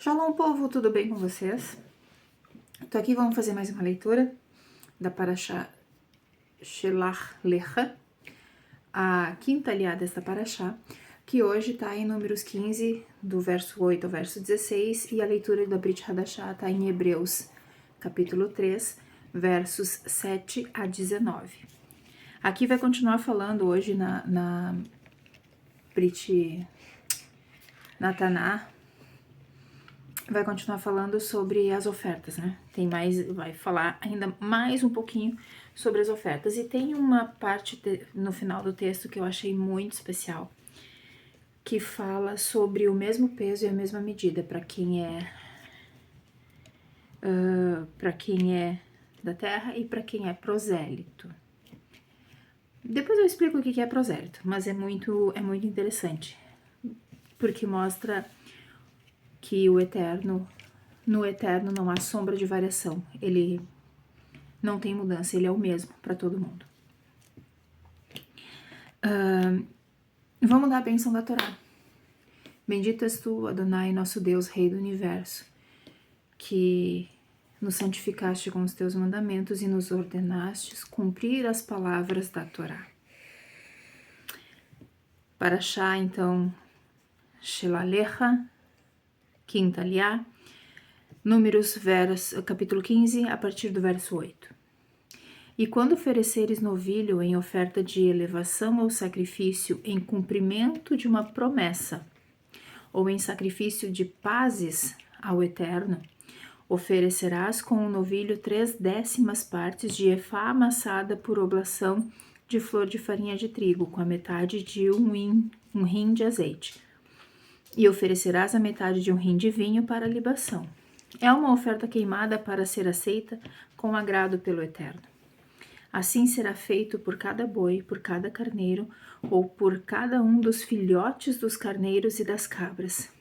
Shalom, povo, tudo bem com vocês? Tô aqui, vamos fazer mais uma leitura da Parashá Shelach Lecha, a quinta aliada desta Parashá, que hoje tá em Números 15, do verso 8 ao verso 16, e a leitura da Brit Hadashah tá em Hebreus, capítulo 3, versos 7 a 19. Aqui vai continuar falando hoje na Brit Nataná, vai continuar falando sobre as ofertas, né? Tem mais, vai falar ainda mais um pouquinho sobre as ofertas. E tem uma parte no final do texto que eu achei muito especial, que fala sobre o mesmo peso e a mesma medida para quem é da terra e para quem é prosélito. Depois eu explico o que é prosélito, mas é muito interessante, porque mostra que no eterno não há sombra de variação. Ele não tem mudança, ele é o mesmo para todo mundo. Vamos dar a bênção da Torá. Bendito és tu, Adonai, nosso Deus, Rei do Universo, que nos santificaste com os teus mandamentos e nos ordenastes cumprir as palavras da Torá. Parashá, então, Shelalecha, quinta aliá, Números, capítulo 15, a partir do verso 8. E quando ofereceres novilho em oferta de elevação ao sacrifício em cumprimento de uma promessa, ou em sacrifício de pazes ao Eterno, oferecerás com o novilho 3/10 partes de efá amassada por oblação de flor de farinha de trigo, com a metade de um rim de azeite. E oferecerás a metade de um rim de vinho para libação. É uma oferta queimada para ser aceita com agrado pelo Eterno. Assim será feito por cada boi, por cada carneiro, ou por cada um dos filhotes dos carneiros e das cabras.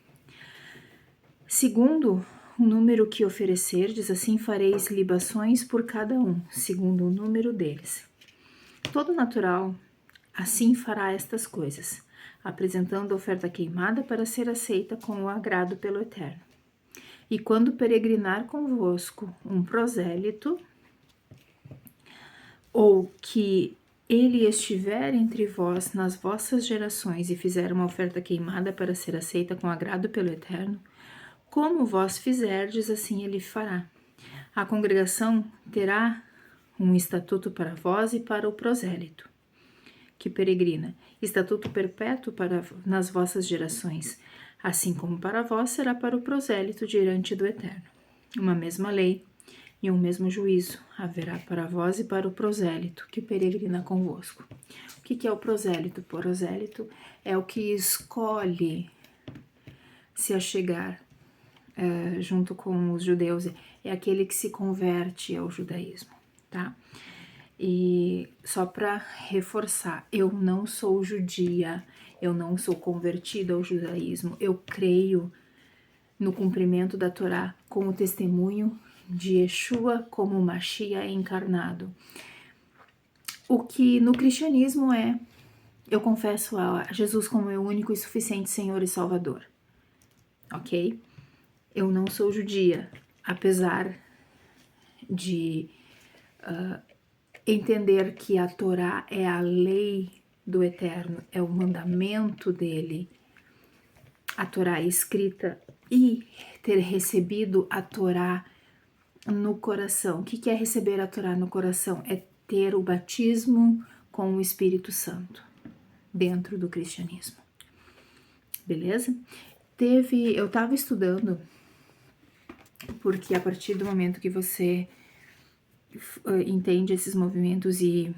Segundo o número que oferecerdes, assim fareis libações por cada um, segundo o número deles. Todo natural assim fará estas coisas, apresentando oferta queimada para ser aceita com o agrado pelo Eterno. E quando peregrinar convosco um prosélito, ou que ele estiver entre vós nas vossas gerações e fizer uma oferta queimada para ser aceita com agrado pelo Eterno, como vós fizerdes, assim ele fará. A congregação terá um estatuto para vós e para o prosélito, que peregrina, estatuto perpétuo nas vossas gerações, assim como para vós será para o prosélito diante do Eterno. Uma mesma lei e um mesmo juízo haverá para vós e para o prosélito, que peregrina convosco. O que é o prosélito? O prosélito é o que escolhe se achegar junto com os judeus, é aquele que se converte ao judaísmo, tá? E só para reforçar, eu não sou judia, eu não sou convertida ao judaísmo, eu creio no cumprimento da Torá com o testemunho de Yeshua como Mashiach encarnado. O que no cristianismo eu confesso a Jesus como meu único e suficiente Senhor e Salvador, ok? Eu não sou judia, apesar de entender que a Torá é a lei do Eterno, é o mandamento dele, a Torá escrita, e ter recebido a Torá no coração. O que é receber a Torá no coração? É ter o batismo com o Espírito Santo dentro do cristianismo. Beleza? Eu estava estudando, porque a partir do momento que você entende esses movimentos e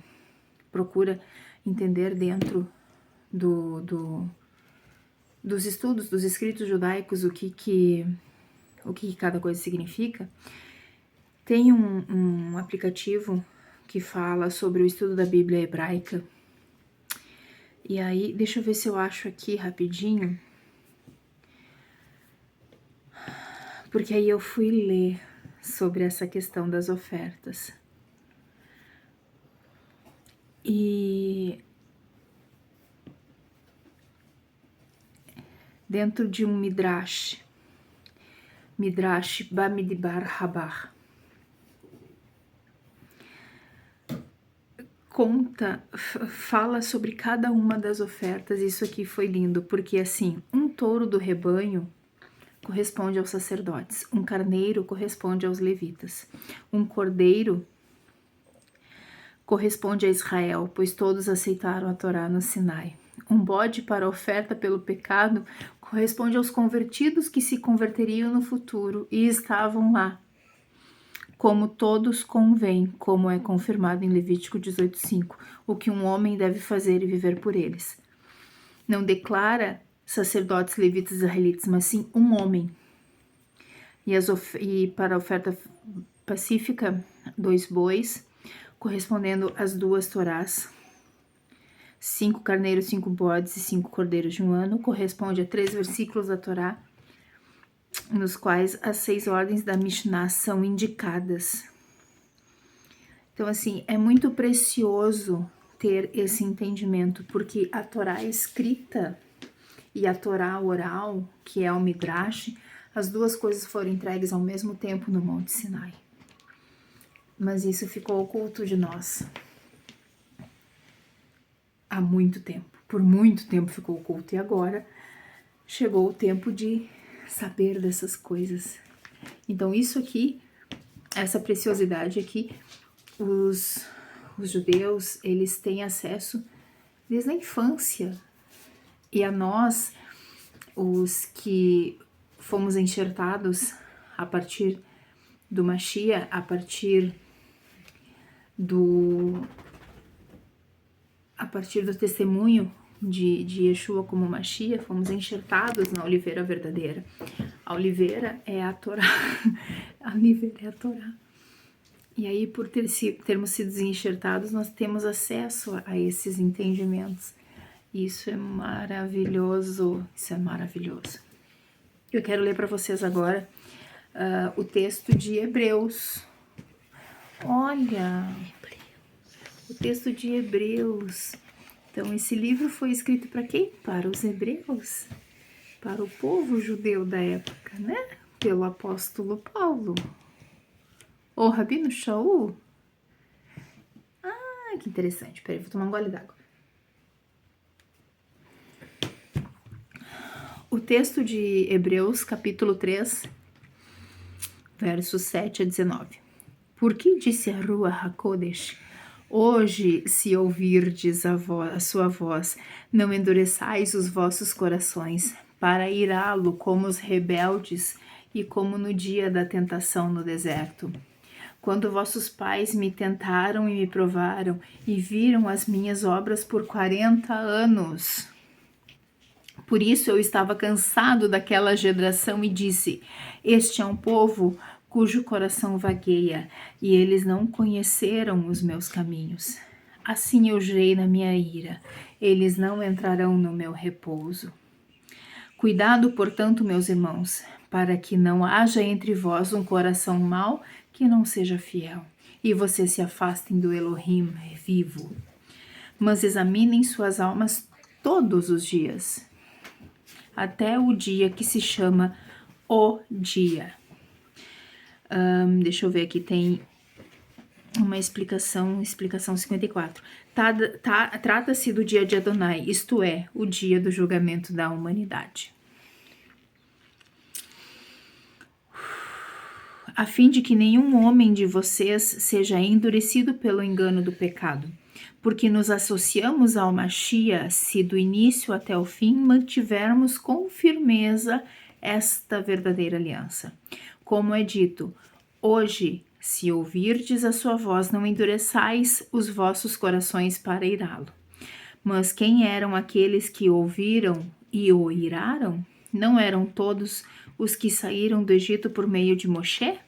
procura entender dentro dos estudos, dos escritos judaicos, o que cada coisa significa, tem um aplicativo que fala sobre o estudo da Bíblia hebraica. E aí, deixa eu ver se eu acho aqui rapidinho, porque aí eu fui ler sobre essa questão das ofertas. E dentro de um midrash, Midrash Bamidbar Rabar. Fala sobre cada uma das ofertas. Isso aqui foi lindo, porque assim, um touro do rebanho corresponde aos sacerdotes, um carneiro corresponde aos levitas, um cordeiro corresponde a Israel, pois todos aceitaram a Torá no Sinai. Um bode para oferta pelo pecado corresponde aos convertidos que se converteriam no futuro e estavam lá, como todos convém, como é confirmado em Levítico 18:5, o que um homem deve fazer e viver por eles. Não declara sacerdotes, levitas, israelitas, mas sim um homem. E para a oferta pacífica, 2 bois, correspondendo às 2 torás, 5 carneiros, 5 bodes e 5 cordeiros de um ano, corresponde a 3 versículos da Torá, nos quais as 6 ordens da Mishnah são indicadas. Então, assim, é muito precioso ter esse entendimento, porque a Torá escrita e a Torá oral, que é o Midrash, as duas coisas foram entregues ao mesmo tempo no Monte Sinai. Mas isso ficou oculto de nós há muito tempo. Por muito tempo ficou oculto e agora chegou o tempo de saber dessas coisas. Então isso aqui, essa preciosidade aqui, os judeus, eles têm acesso desde a infância. E a nós, os que fomos enxertados a partir do Mashiach, a partir do testemunho de Yeshua como Mashiach, fomos enxertados na oliveira verdadeira. A oliveira é a Torá. A oliveira é a Torá. E aí, por termos sido enxertados, nós temos acesso a esses entendimentos. Isso é maravilhoso. Isso é maravilhoso. Eu quero ler para vocês agora o texto de Hebreus. Olha, o texto de Hebreus. Então, esse livro foi escrito para quem? Para os hebreus, para o povo judeu da época, né? Pelo apóstolo Paulo. Ou Rabino Shaul. Ah, que interessante. Peraí, vou tomar um gole d'água. O texto de Hebreus, capítulo 3, versos 7 a 19. Por que disse a Ruach HaKodesh: hoje, se ouvirdes a sua voz, não endureçais os vossos corações, para irá-lo como os rebeldes e como no dia da tentação no deserto. Quando vossos pais me tentaram e me provaram, e viram as minhas obras por 40 anos. Por isso eu estava cansado daquela geração e disse: este é um povo cujo coração vagueia, e eles não conheceram os meus caminhos. Assim eu jurei na minha ira: eles não entrarão no meu repouso. Cuidado, portanto, meus irmãos, para que não haja entre vós um coração mau que não seja fiel, e vocês se afastem do Elohim vivo. Mas examinem suas almas todos os dias, até o dia que se chama o dia. Deixa eu ver aqui, tem uma explicação 54. Trata-se do dia de Adonai, isto é, o dia do julgamento da humanidade. A fim de que nenhum homem de vocês seja endurecido pelo engano do pecado, porque nos associamos ao Mashiach se do início até o fim mantivermos com firmeza esta verdadeira aliança. Como é dito: hoje, se ouvirdes a sua voz, não endureçais os vossos corações para irá-lo. Mas quem eram aqueles que ouviram e o iraram? Não eram todos os que saíram do Egito por meio de Moshe?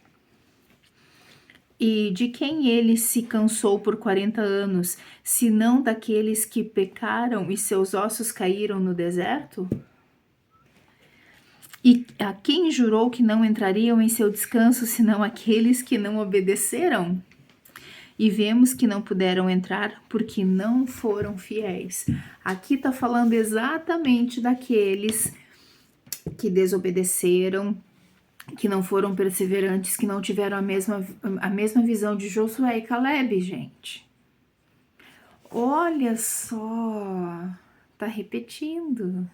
E de quem ele se cansou por 40 anos, senão daqueles que pecaram e seus ossos caíram no deserto? E a quem jurou que não entrariam em seu descanso, senão aqueles que não obedeceram? E vemos que não puderam entrar porque não foram fiéis. Aqui está falando exatamente daqueles que desobedeceram, que não foram perseverantes, que não tiveram a mesma visão de Josué e Caleb, gente. Olha só, tá repetindo.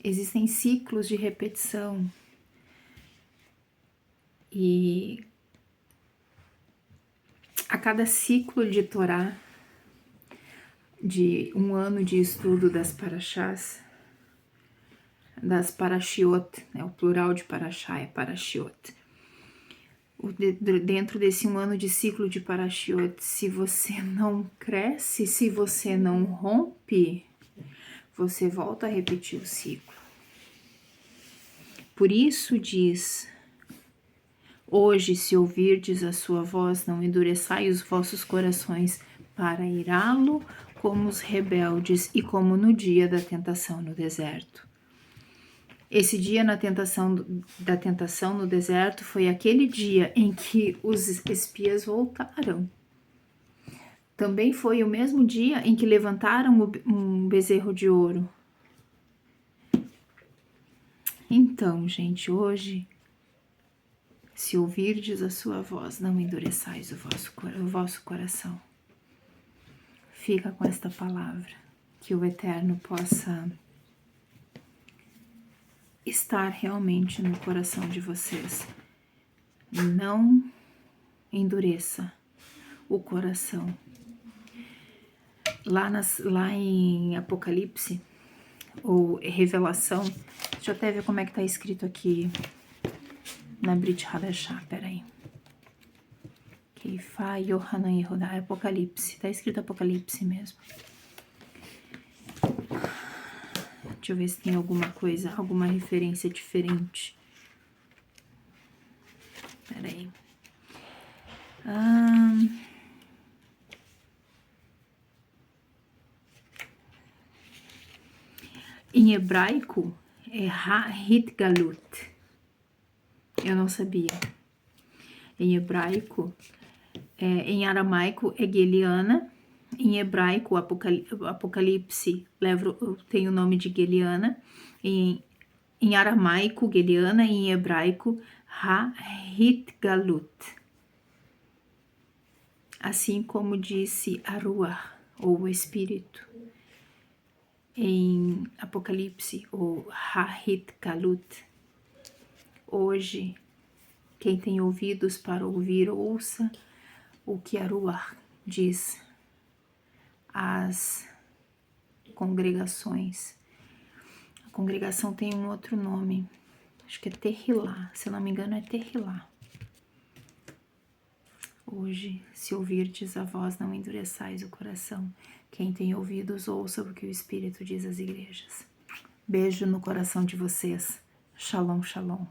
Existem ciclos de repetição. E a cada ciclo de Torá, de um ano de estudo das parashás, das parashiot, né? O plural de parashá é parashiot. Dentro desse um ano de ciclo de parashiot, se você não cresce, se você não rompe, você volta a repetir o ciclo. Por isso diz: hoje, se ouvirdes a sua voz, não endureçai os vossos corações para irá-lo como os rebeldes e como no dia da tentação no deserto. Esse dia da tentação no deserto foi aquele dia em que os espias voltaram. Também foi o mesmo dia em que levantaram um bezerro de ouro. Então, gente, hoje, se ouvirdes a sua voz, não endureçais o vosso coração. Fica com esta palavra, que o Eterno possa estar realmente no coração de vocês. Não endureça o coração. Lá em Apocalipse, ou Revelação, deixa eu até ver como é que tá escrito aqui na Brit Hadashah, peraí. Keifa Yohanan Yehuda, Apocalipse, tá escrito Apocalipse mesmo. Deixa eu ver se tem alguma coisa, alguma referência diferente. Peraí. Em hebraico é Ha-Hitgalut. Eu não sabia. Em hebraico, em aramaico é Geliana. Em hebraico, Apocalipse tem o nome de Geliana. Em aramaico, Geliana. E em hebraico, Ha-Hitgalut. Assim como disse Aruah, ou o Espírito. Em Apocalipse, ou Ha-Hitgalut. Hoje, quem tem ouvidos para ouvir, ouça o que Aruah diz às congregações. A congregação tem um outro nome, acho que é Terrilá, se eu não me engano é Terrilá. Hoje, se ouvirdes a voz, não endureçais o coração. Quem tem ouvidos, ouça o que o Espírito diz às igrejas. Beijo no coração de vocês. Shalom, shalom.